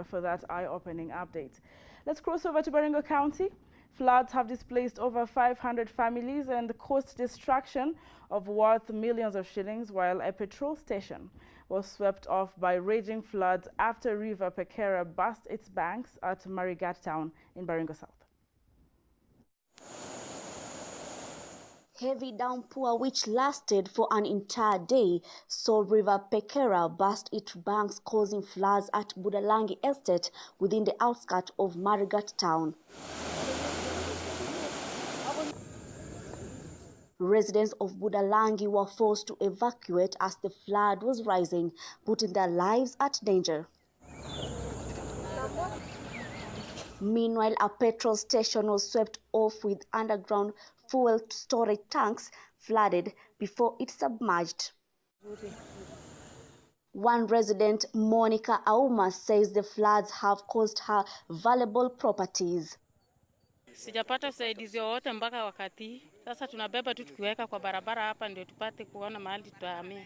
For that eye-opening update. Let's cross over to Baringo County. Floods have displaced over 500 families and caused destruction of worth millions of shillings, while a petrol station was swept off by raging floods after River Pekera burst its banks at Marigat town in Baringo South. Heavy downpour, which lasted for an entire day, saw River Pekera burst its banks, causing floods at Budalangi Estate within the outskirts of Marigat town. Residents of Budalangi were forced to evacuate as the flood was rising, putting their lives at danger. Meanwhile, a petrol station was swept off with underground fuel storage tanks flooded before it submerged. One resident, Monica Auma, says the floods have caused her valuable properties. Sijapata usaidizi wowote mpaka wakati. Sasa tunabeba tu tukiweka kwa barabara hapa ndio tupate kuona mahali tutahamia.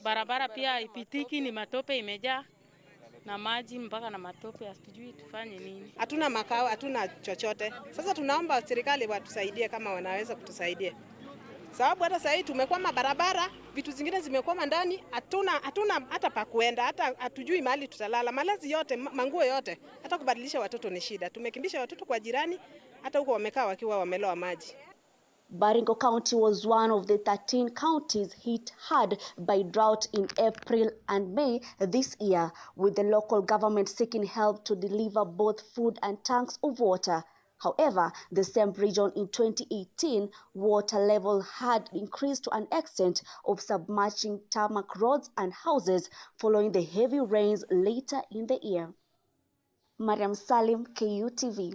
Barabara pia haipitiki, ni matope imejaa na maji mpaka na matope, hatujui tufanye nini. Hatuna makao, hatuna chochote. Sasa tunaomba serikali watusaidie kama wanaweza kutusaidia. Sababu hata sasa tumekwama barabara, vitu zingine zimekwama ndani, hatuna hata pa kuenda, hata hatujui mahali tutalala. Malazi yote, manguo yote, hata kubadilisha watoto ni shida. Tumekimbisha watoto kwa jirani, hata huko wamekaa wakiwa wameloa maji. Baringo County was one of the 13 counties hit hard by drought in April and May this year, with the local government seeking help to deliver both food and tanks of water. However, the same region in 2018, water level had increased to an extent of submerging tarmac roads and houses following the heavy rains later in the year. Mariam Salim, KUTV.